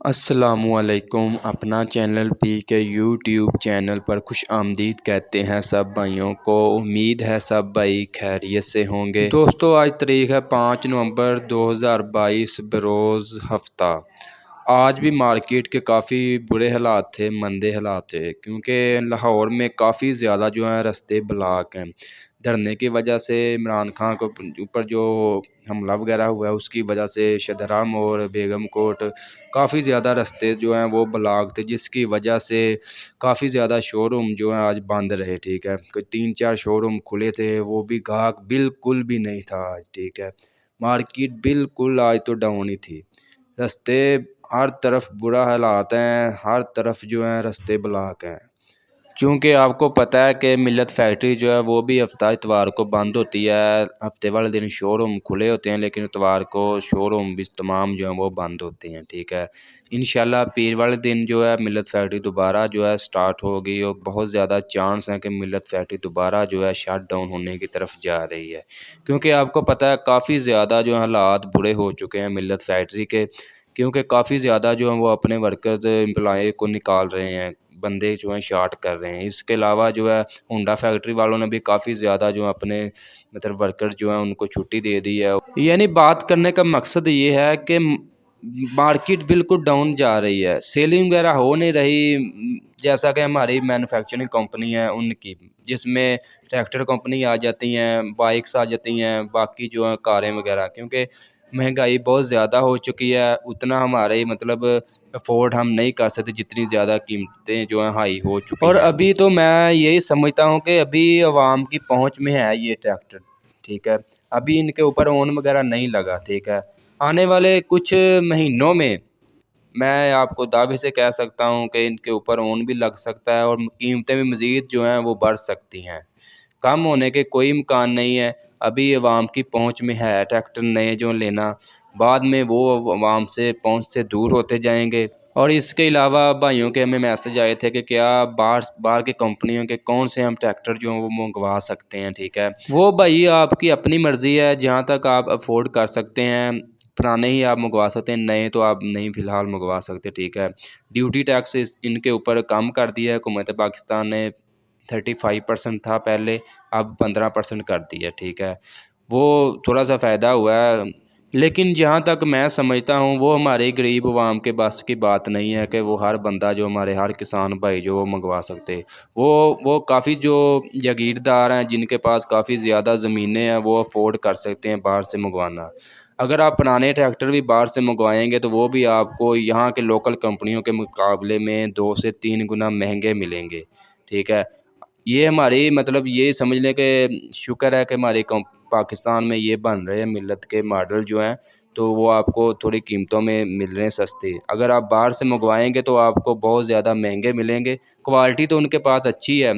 السلام علیکم۔ اپنا چینل پی کے یوٹیوب چینل پر خوش آمدید کہتے ہیں سب بھائیوں کو۔ امید ہے سب بھائی خیریت سے ہوں گے۔ دوستو آج تاریخ ہے 5 نومبر 2022 بروز ہفتہ۔ آج بھی مارکیٹ کے کافی برے حالات تھے، مندے حالات تھے، کیونکہ لاہور میں کافی زیادہ جو ہیں رستے بلاک ہیں۔ دھرنے کی وجہ سے عمران خان کے اوپر جو حملہ وغیرہ ہوا ہے اس کی وجہ سے شدرام اور بیگم کوٹ کافی زیادہ رستے جو ہیں وہ بلاک تھے، جس کی وجہ سے کافی زیادہ شو روم جو ہیں آج بند رہے۔ ٹھیک ہے، کوئی 3-4 شو روم کھلے تھے، وہ بھی گاہک بالکل بھی نہیں تھا آج۔ ٹھیک ہے، مارکیٹ بالکل آج تو ڈاؤن ہی تھی۔ رستے ہر طرف برا حالات ہیں، ہر طرف جو ہیں رستے بلاک ہیں، چونکہ آپ کو پتہ ہے کہ ملت فیکٹری جو ہے وہ بھی ہفتہ اتوار کو بند ہوتی ہے۔ ہفتے والے دن شو روم کھلے ہوتے ہیں، لیکن اتوار کو شو روم بھی تمام جو ہیں وہ بند ہوتے ہیں۔ ٹھیک ہے، انشاءاللہ پیر والے دن جو ہے ملت فیکٹری دوبارہ جو ہے سٹارٹ ہوگی، اور بہت زیادہ چانس ہیں کہ ملت فیکٹری دوبارہ جو ہے شٹ ڈاؤن ہونے کی طرف جا رہی ہے، کیونکہ آپ کو پتہ ہے کافی زیادہ جو حالات برے ہو چکے ہیں ملت فیکٹری کے، کیونکہ کافی زیادہ جو ہیں وہ اپنے ورکرز امپلائی کو نکال رہے ہیں، بندے جو ہیں شارٹ کر رہے ہیں۔ اس کے علاوہ جو ہے ہونڈا فیکٹری والوں نے بھی کافی زیادہ جو اپنے ورکر جو ہیں ان کو چھٹی دے دی ہے۔ یعنی بات کرنے کا مقصد یہ ہے کہ مارکیٹ بالکل ڈاؤن جا رہی ہے، سیلنگ وغیرہ ہو نہیں رہی، جیسا کہ ہماری مینوفیکچرنگ کمپنی ہے ان کی، جس میں ٹریکٹر کمپنی آ جاتی ہیں، بائکس آ جاتی ہیں، باقی جو ہیں کاریں وغیرہ، کیونکہ مہنگائی بہت زیادہ ہو چکی ہے، اتنا ہمارے افورڈ ہم نہیں کر سکتے، جتنی زیادہ قیمتیں جو ہیں ہائی ہو چکی ہیں۔ اور ابھی تو میں یہی سمجھتا ہوں کہ ابھی عوام کی پہنچ میں ہے یہ ٹریکٹر۔ ٹھیک ہے، ابھی ان کے اوپر اون وغیرہ نہیں لگا۔ ٹھیک ہے، آنے والے کچھ مہینوں میں میں آپ کو دعوے سے کہہ سکتا ہوں کہ ان کے اوپر اون بھی لگ سکتا ہے، اور قیمتیں بھی مزید جو ہیں وہ بڑھ سکتی ہیں، کم ہونے کے کوئی امکان نہیں ہے۔ ابھی عوام کی پہنچ میں ہے ٹریکٹر نئے جو لینا، بعد میں وہ عوام سے پہنچ سے دور ہوتے جائیں گے۔ اور اس کے علاوہ بھائیوں کے ہمیں میسج آئے تھے کہ کیا باہر کی کمپنیوں کے کون سے ہم ٹریکٹر جو ہیں وہ منگوا سکتے ہیں۔ ٹھیک ہے، وہ بھائی آپ کی اپنی مرضی ہے، جہاں تک آپ افورڈ کر سکتے ہیں پرانے ہی آپ منگوا سکتے ہیں، نئے تو آپ نہیں فی الحال منگوا سکتے۔ ٹھیک ہے، ڈیوٹی ٹیکس ان کے اوپر کم کر دیا ہے حکومت پاکستان نے، 35% تھا پہلے، اب 15% کر دیا۔ ٹھیک ہے، وہ تھوڑا سا فائدہ ہوا ہے، لیکن جہاں تک میں سمجھتا ہوں وہ ہمارے غریب عوام کے بس کی بات نہیں ہے کہ وہ ہر بندہ جو ہمارے ہر کسان بھائی جو وہ منگوا سکتے۔ وہ کافی جو جاگیردار ہیں، جن کے پاس کافی زیادہ زمینیں ہیں، وہ افورڈ کر سکتے ہیں باہر سے منگوانا۔ اگر آپ پرانے ٹریکٹر بھی باہر سے منگوائیں گے تو وہ بھی آپ کو یہاں کے لوکل کمپنیوں کے مقابلے میں 2 سے 3 گنا مہنگے ملیں گے۔ ٹھیک ہے، یہ ہماری یہ سمجھ لیں کہ شکر ہے کہ ہماری پاکستان میں یہ بن رہے ہیں ملت کے ماڈل جو ہیں، تو وہ آپ کو تھوڑی قیمتوں میں مل رہے ہیں سستے۔ اگر آپ باہر سے منگوائیں گے تو آپ کو بہت زیادہ مہنگے ملیں گے۔ کوالٹی تو ان کے پاس اچھی ہے،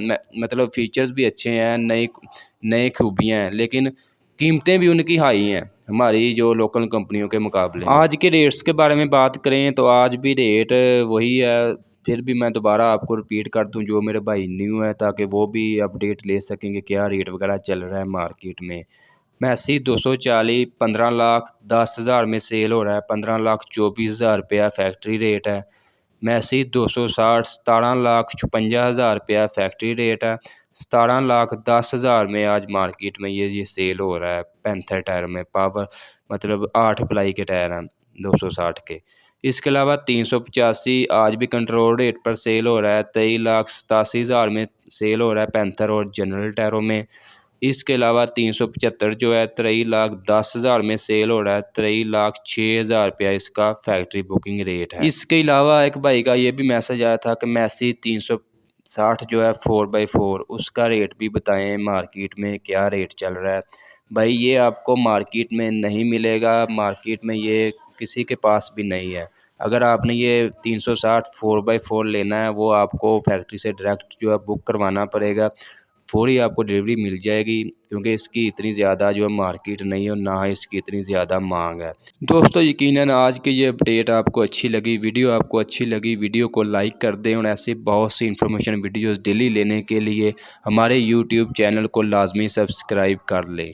فیچرز بھی اچھے ہیں، نئی خوبیاں ہیں، لیکن قیمتیں بھی ان کی ہائی ہیں ہماری جو لوکل کمپنیوں کے مقابلے میں۔ آج کے ریٹس کے بارے میں بات کریں تو آج بھی ریٹ وہی ہے، پھر بھی میں دوبارہ آپ کو رپیٹ کر دوں جو میرے بھائی نیو ہے، تاکہ وہ بھی اپڈیٹ لے سکیں گے کیا ریٹ وغیرہ چل رہا ہے مارکیٹ میں۔ میسی 240 15,10,000 میں سیل ہو رہا ہے، 15,24,000 روپیہ فیکٹری ریٹ ہے۔ میسی 260 17,56,000 روپیہ فیکٹری ریٹ ہے، 17,10,000 میں آج مارکیٹ میں یہ سیل ہو رہا ہے پینتھر ٹائر میں، پاور 8 پلائی کے ٹائر ہیں 260 کے۔ اس کے علاوہ 385 آج بھی کنٹرول ریٹ پر سیل ہو رہا ہے، 23,87,000 میں سیل ہو رہا ہے پینتھر اور جنرل ٹائروں میں۔ اس کے علاوہ 375 جو ہے 23,10,000 میں سیل ہو رہا ہے، 23,06,000 روپیہ اس کا فیکٹری بکنگ ریٹ ہے۔ اس کے علاوہ ایک بھائی کا یہ بھی میسج آیا تھا کہ میسی 360 جو ہے 4x4 اس کا ریٹ بھی بتائیں، مارکیٹ میں کیا ریٹ چل رہا ہے۔ بھائی یہ آپ کو مارکیٹ میں نہیں ملے گا، مارکیٹ میں یہ کسی کے پاس بھی نہیں ہے۔ اگر آپ نے یہ 360 4x4 لینا ہے، وہ آپ کو فیکٹری سے ڈائریکٹ جو ہے بک کروانا پڑے گا، فوری آپ کو ڈلیوری مل جائے گی، کیونکہ اس کی اتنی زیادہ جو ہے مارکیٹ نہیں ہے اور نہ اس کی اتنی زیادہ مانگ ہے۔ دوستو یقیناً آج کی یہ اپڈیٹ آپ کو اچھی لگی، ویڈیو آپ کو اچھی لگی، ویڈیو کو لائک کر دیں، اور ایسی بہت سی انفارمیشن ویڈیوز ڈیلی لینے کے لیے ہمارے یوٹیوب چینل کو لازمی سبسکرائب کر لیں۔